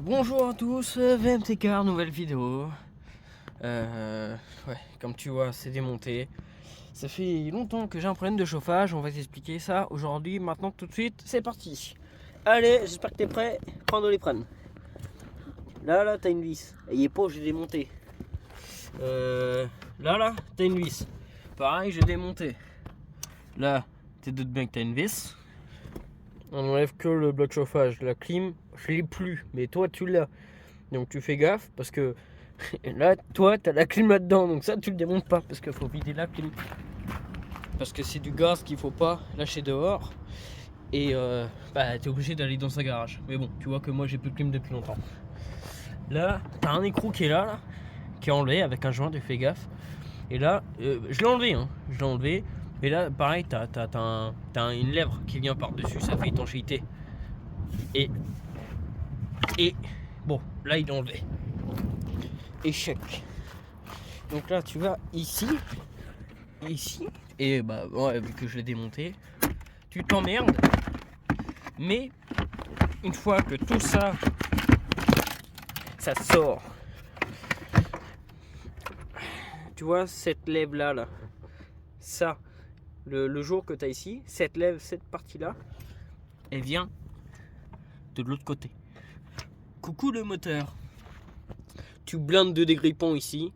Bonjour à tous, VMTK, nouvelle vidéo. Ouais, comme tu vois, c'est démonté. Ça fait longtemps que j'ai un problème de chauffage, on va t'expliquer ça aujourd'hui, maintenant, tout de suite, c'est parti. Allez, j'espère que t'es prêt, prends-le les prenne. Là, t'as une vis, il est pas, j'ai démonté. Là, t'as une vis. Pareil, j'ai démonté. Là, tu te doutes bien que t'as une vis. On enlève que le bloc chauffage, la clim, je l'ai plus, mais toi tu l'as. Donc tu fais gaffe parce que là, toi, t'as la clim là-dedans, donc ça, tu le démontes pas parce qu'il faut vider la clim. Parce que c'est du gaz qu'il faut pas lâcher dehors. Et t'es obligé d'aller dans un garage. Mais bon, tu vois que moi, j'ai plus de clim depuis longtemps. Là, t'as un écrou qui est là, qui est enlevé avec un joint, tu fais gaffe. Et là, je l'ai enlevé, hein. Je l'ai enlevé. Et là, pareil, t'as une lèvre qui vient par-dessus, ça fait étanchéité. Et bon, là, il est enlevé. Échec. Donc là, tu vas ici, et ouais, vu que je l'ai démonté, tu t'emmerdes. Mais une fois que tout ça, ça sort, tu vois cette lèvre là, ça, le jour que tu as ici, cette lèvre, cette partie là, elle vient de l'autre côté. Coucou le moteur. Tu blindes de dégrippants ici.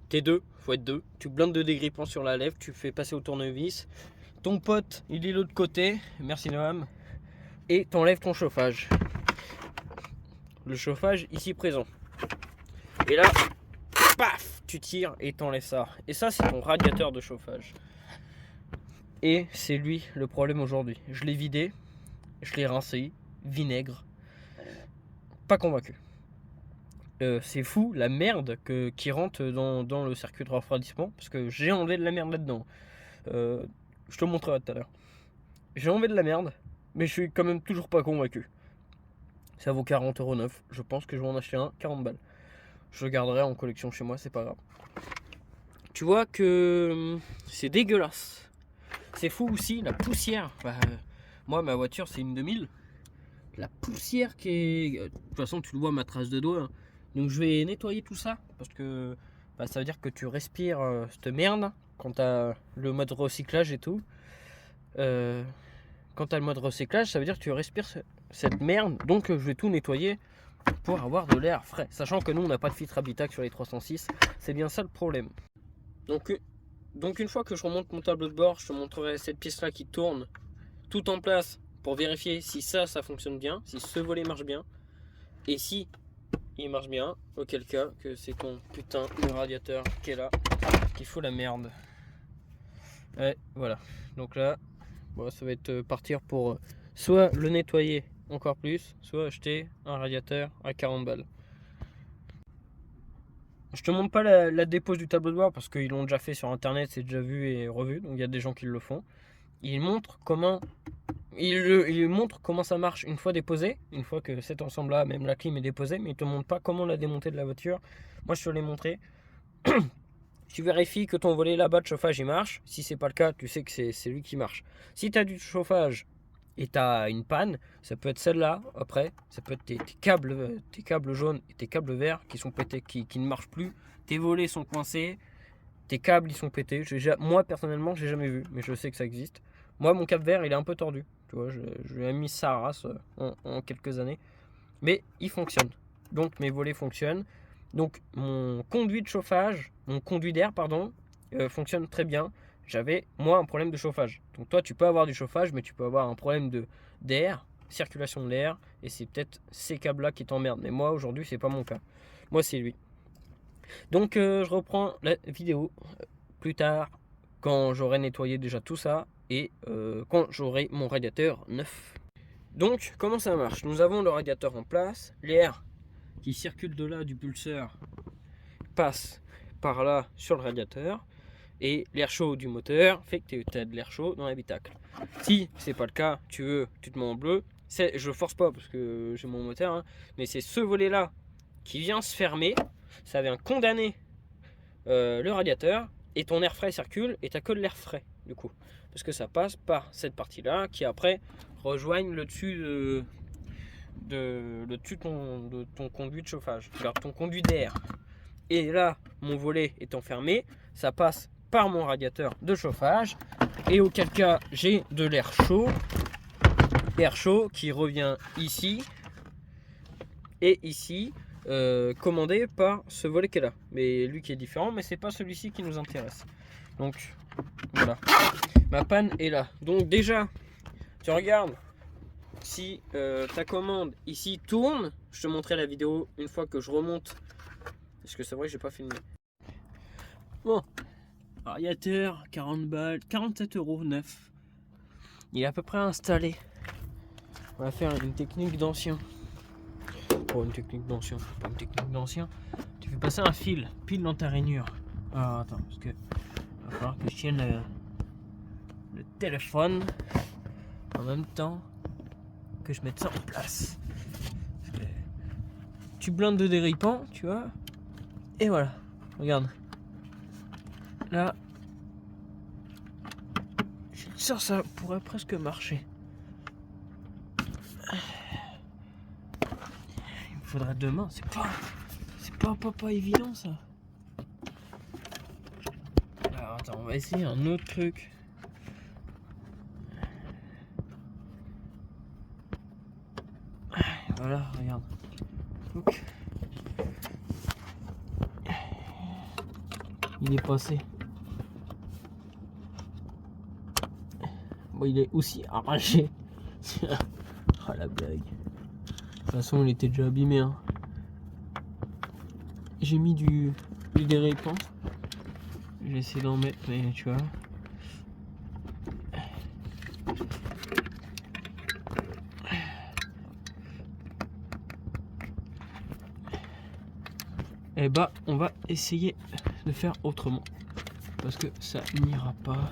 T'es deux, faut être deux. Tu blindes de dégrippants sur la lèvre, tu fais passer au tournevis. Ton pote, il est de l'autre côté. Merci Noam. Et t'enlèves ton chauffage. Le chauffage ici présent. Et là, paf, tu tires et t'enlèves ça. Et ça, c'est ton radiateur de chauffage. Et c'est lui le problème aujourd'hui. Je l'ai vidé, je l'ai rincé, vinaigre. Pas convaincu. C'est fou la merde qui rentre dans le circuit de refroidissement. Parce que j'ai enlevé de la merde là-dedans. Je te montrerai tout à l'heure. J'ai enlevé de la merde, mais je suis quand même toujours pas convaincu. Ça vaut 40,9€. Je pense que je vais en acheter un, 40 balles. Je le garderai en collection chez moi, c'est pas grave. Tu vois que c'est dégueulasse. C'est fou aussi, la poussière. Moi, ma voiture, c'est une 2000. La poussière qui est... De toute façon, tu le vois, ma trace de doigt. Hein. Donc, je vais nettoyer tout ça. Parce que ça veut dire que tu respires cette merde. Quand tu as le mode recyclage et tout. Quand tu as le mode recyclage, ça veut dire que tu respires cette merde. Donc, je vais tout nettoyer pour avoir de l'air frais. Sachant que nous, on n'a pas de filtre habitacle sur les 306. C'est bien ça le problème. Donc une fois que je remonte mon tableau de bord, je te montrerai cette pièce là qui tourne tout en place pour vérifier si ça fonctionne bien, si ce volet marche bien. Et si il marche bien, auquel cas que c'est ton putain de radiateur qui est là, qui fout la merde. Ouais, voilà. Donc là, bon, ça va être partir pour soit le nettoyer encore plus, soit acheter un radiateur à 40 balles. Je te montre pas la dépose du tableau de bord parce qu'ils l'ont déjà fait sur internet, c'est déjà vu et revu, donc il y a des gens qui le font. Il montre comment ça marche une fois déposé, une fois que cet ensemble là, même la clim est déposée, mais il te montre pas comment la démonter de la voiture. Moi je te l'ai montré. Tu vérifies que ton volet là-bas de chauffage il marche. Si c'est pas le cas, tu sais que c'est lui qui marche. Si tu as du chauffage et tu as une panne, ça peut être celle-là, après, ça peut être tes câbles jaunes et tes câbles verts qui sont pétés, qui ne marchent plus. Tes volets sont coincés, tes câbles ils sont pétés. Moi personnellement, j'ai jamais vu, mais je sais que ça existe. Moi, mon câble vert il est un peu tordu. Tu vois, je lui ai mis sa race en quelques années, mais il fonctionne. Donc mes volets fonctionnent. Donc mon conduit de chauffage, mon conduit d'air, pardon, fonctionne très bien. J'avais, moi, un problème de chauffage. Donc toi, tu peux avoir du chauffage, mais tu peux avoir un problème d'air, circulation de l'air, et c'est peut-être ces câbles-là qui t'emmerdent. Mais moi, aujourd'hui, c'est pas mon cas. Moi, c'est lui. Donc je reprends la vidéo plus tard, quand j'aurai nettoyé déjà tout ça, et quand j'aurai mon radiateur neuf. Donc, comment ça marche? Nous avons le radiateur en place, l'air qui circule de là du pulseur passe par là sur le radiateur et l'air chaud du moteur fait que tu as de l'air chaud dans l'habitacle. Si c'est pas le cas, tu te mets en bleu. Je force pas parce que j'ai mon moteur, hein, mais c'est ce volet là qui vient se fermer. Ça vient condamner le radiateur et ton air frais circule et t'as que de l'air frais du coup. Parce que ça passe par cette partie là qui après rejoignent le dessus le dessus de ton conduit de chauffage, regarde ton conduit d'air. Et là, mon volet étant fermé, ça passe par mon radiateur de chauffage. Et auquel cas, j'ai de l'air chaud qui revient ici et ici, commandé par ce volet qui est là. Mais lui qui est différent, mais c'est pas celui-ci qui nous intéresse. Donc voilà, ma panne est là. Donc déjà, tu regardes si ta commande ici tourne. Je te montrerai la vidéo une fois que je remonte, parce que c'est vrai que j'ai pas filmé. Bon, radiateur, 40 balles, 47 € neuf. Il est à peu près installé. On va faire une technique d'ancien. Oh, une technique d'ancien, pas une technique d'ancien. Tu fais passer un fil pile dans ta rainure. Alors attends, parce que va falloir que je tienne le téléphone en même temps que je mette ça en place. Tu blindes de déripant, tu vois. Et voilà, regarde. Là, ça pourrait presque marcher. Il me faudrait deux mains, c'est pas évident ça. Alors attends, on va essayer un autre truc. Voilà, regarde. Donc, il est passé. Bon, il est aussi arraché. Oh la blague. De toute façon, il était déjà abîmé. Hein. J'ai mis du déripant. J'ai essayé d'en mettre, mais tu vois. Et bah, on va essayer de faire autrement. Parce que ça n'ira pas.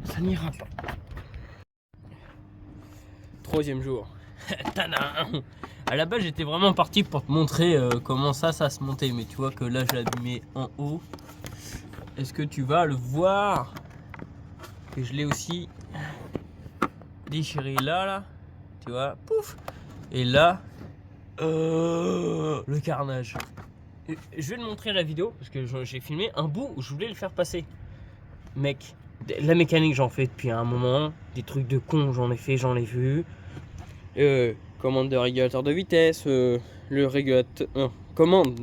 Ça n'ira pas. Troisième jour. Tadam! À la base, j'étais vraiment parti pour te montrer comment ça se montait. Mais tu vois que là, je l'ai abîmé en haut. Est-ce que tu vas le voir? Que je l'ai aussi déchiré là. Tu vois, pouf! Et là, le carnage. Je vais te montrer la vidéo parce que j'ai filmé un bout où je voulais le faire passer. Mec, la mécanique, j'en fais depuis un moment. Des trucs de con, j'en ai vu. Commande de régulateur de vitesse, le régulateur, commande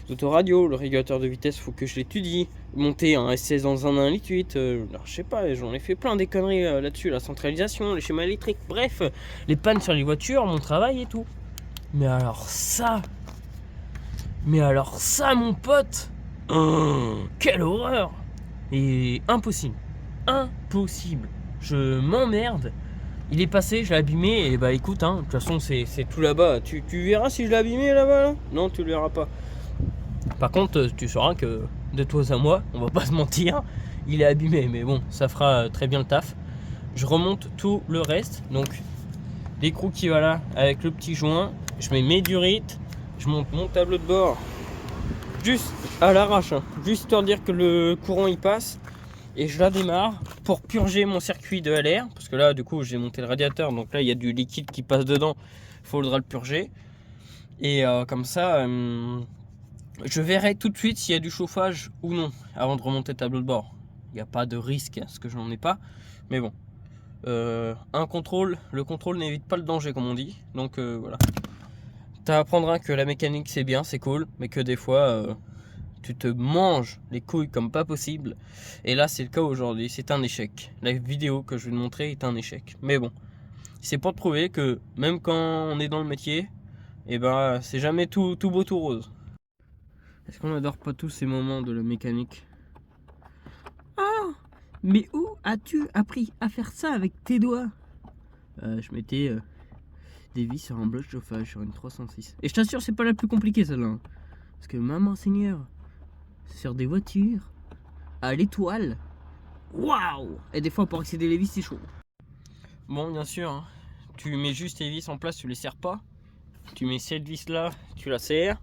d'autoradio, le régulateur de vitesse, faut que je l'étudie. Monter un S16 dans un 1,8 litre, alors, je sais pas, j'en ai fait plein des conneries là-dessus, la centralisation, les schémas électriques, bref, les pannes sur les voitures, mon travail et tout. Mais alors ça, mon pote, quelle horreur! Et impossible, je m'emmerde. Il est passé, je l'ai abîmé, et bah écoute, hein, de toute façon c'est tout là-bas. Tu verras si je l'ai abîmé là-bas là? Non, tu le verras pas. Par contre, tu sauras que de toi à moi, on va pas se mentir, il est abîmé, mais bon, ça fera très bien le taf. Je remonte tout le reste, donc l'écrou qui va là avec le petit joint, je mets mes durites, je monte mon tableau de bord juste à l'arrache, hein, juste histoire de dire que le courant il passe. Et je la démarre pour purger mon circuit de LR. Parce que là, du coup, j'ai monté le radiateur. Donc là, il y a du liquide qui passe dedans. Il faudra le purger. Et comme ça, je verrai tout de suite s'il y a du chauffage ou non. Avant de remonter le tableau de bord. Il n'y a pas de risque, parce que j'en ai pas. Mais bon. Le contrôle n'évite pas le danger, comme on dit. Donc voilà. Tu apprendras que la mécanique, c'est bien, c'est cool. Mais que des fois... tu te manges les couilles comme pas possible. Et là, c'est le cas aujourd'hui. C'est un échec. La vidéo que je vais te montrer est un échec. Mais bon, c'est pour te prouver que même quand on est dans le métier, et ben, c'est jamais tout beau, tout rose. Est-ce qu'on adore pas tous ces moments de la mécanique? Ah, mais où as-tu appris à faire ça avec tes doigts? Je mettais des vis sur un bloc de chauffage sur une 306. Et je t'assure, c'est pas la plus compliquée celle-là. Hein. Parce que maman seigneur, sur des voitures à l'étoile, waouh! Et des fois pour accéder les vis c'est chaud. Bon, bien sûr, hein, tu mets juste les vis en place, tu les serres pas. Tu mets cette vis là, tu la serres.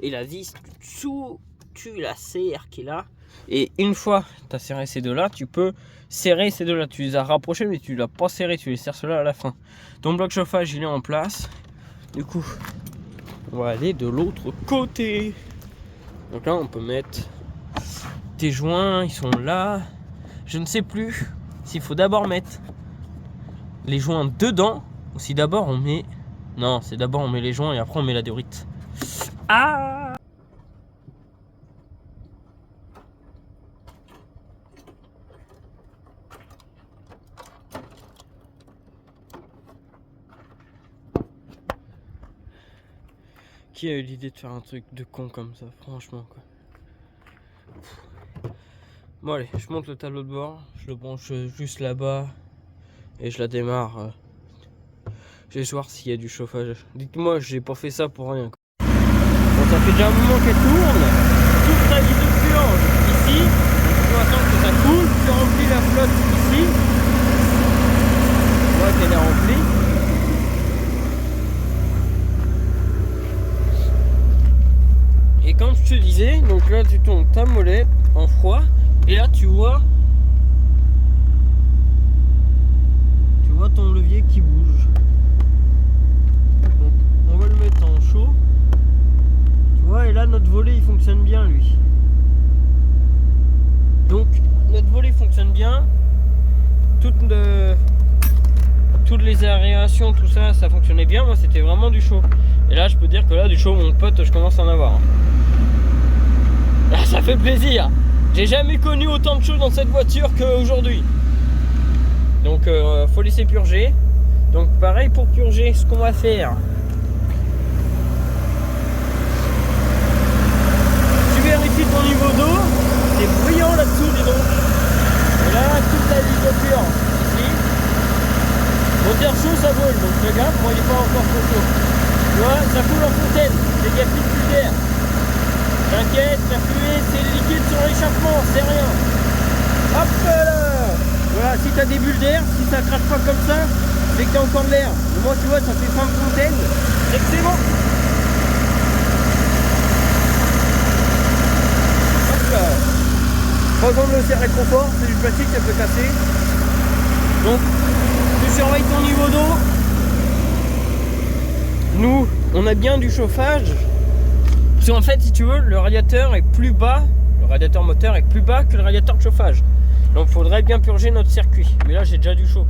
Et la vis du dessous, tu la serres qui est là. Et une fois que tu as serré ces deux-là, tu peux serrer ces deux-là. Tu les as rapprochés, mais tu ne l'as pas serré. Tu les serres ceux-là à la fin. Ton bloc chauffage, il est en place. Du coup, on va aller de l'autre côté. Donc là, on peut mettre tes joints. Ils sont là. Je ne sais plus s'il faut d'abord mettre les joints dedans ou si d'abord on met... Non, c'est d'abord on met les joints et après on met la diorite. Ah! Qui a eu l'idée de faire un truc de con comme ça, franchement quoi. Bon allez, je monte le tableau de bord, je le branche juste là-bas et je la démarre. Je vais voir s'il y a du chauffage. Dites-moi, j'ai pas fait ça pour rien. Bon, ça fait déjà un moment qu'elle tourne. Toute ta vie de purge ici. Il faut attendre que ça coule. Tu remplis la flotte ici. Tu vois qu'elle est remplie. Et comme je te disais, donc là tu tournes ta molette en froid. Et là tu vois ton levier qui bouge. Donc on va le mettre en chaud. Tu vois, et là notre volet il fonctionne bien lui. Donc notre volet fonctionne bien. Toutes les aérations, tout ça, ça fonctionnait bien. Moi c'était vraiment du chaud. Et là je peux dire que là du chaud mon pote je commence à en avoir. Là, ça fait plaisir. J'ai jamais connu autant de chaud dans cette voiture qu'aujourd'hui. Donc faut laisser purger. Donc pareil pour purger, ce qu'on va faire. Tu vérifies ton niveau d'eau. C'est brillant là-dessous, dis donc. Et là, toute la vie de pure ici. Moteur chaud, ça vole. Donc regarde, moi il n'est pas encore trop chaud. Tu vois, ça coule en fontaine. C'est qu'il n'y a plus de flux d'air. T'inquiète, la fluide, c'est le liquide sur l'échappement, c'est rien. Hop là. Voilà, si tu as des bulles d'air, si ça crache pas comme ça, c'est que tu as encore de l'air. Moi, tu vois, ça fait fin de fontaine, c'est que c'est bon. Hop là. Par exemple, le serre réconfort, c'est du plastique, ça peut casser. Donc, tu surveilles ton niveau d'eau. Nous, on a bien du chauffage. Parce qu'en fait, si tu veux, le radiateur est plus bas, le radiateur moteur est plus bas que le radiateur de chauffage. Donc il faudrait bien purger notre circuit. Mais là j'ai déjà du chaud.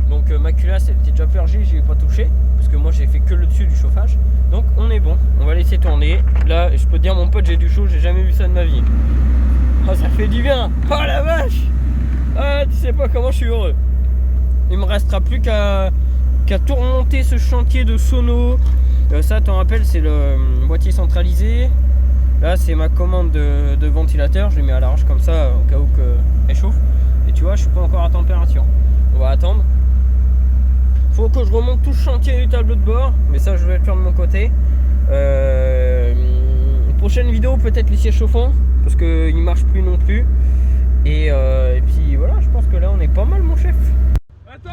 Donc ma culasse elle était déjà purgée, je n'y ai pas touché. Parce que moi j'ai fait que le dessus du chauffage. Donc on est bon, on va laisser tourner. Là je peux te dire mon pote j'ai du chaud, j'ai jamais vu ça de ma vie. Oh ça fait du bien. Oh la vache. Ah tu sais pas comment je suis heureux. Il me restera plus qu'à tout remonter ce chantier de sono. Ça t'en rappelles c'est le boîtier centralisé. Là c'est ma commande de ventilateur, je l'ai mis à l'arrache comme ça au cas où qu'elle chauffe. Et tu vois je suis pas encore à température. On va attendre. Faut que je remonte tout le chantier du tableau de bord. Mais ça je vais le faire de mon côté. Prochaine vidéo peut-être les sièges chauffants. Parce qu'ils ne marchent plus non plus. Et puis voilà, je pense que là on est pas mal mon chef. Attends.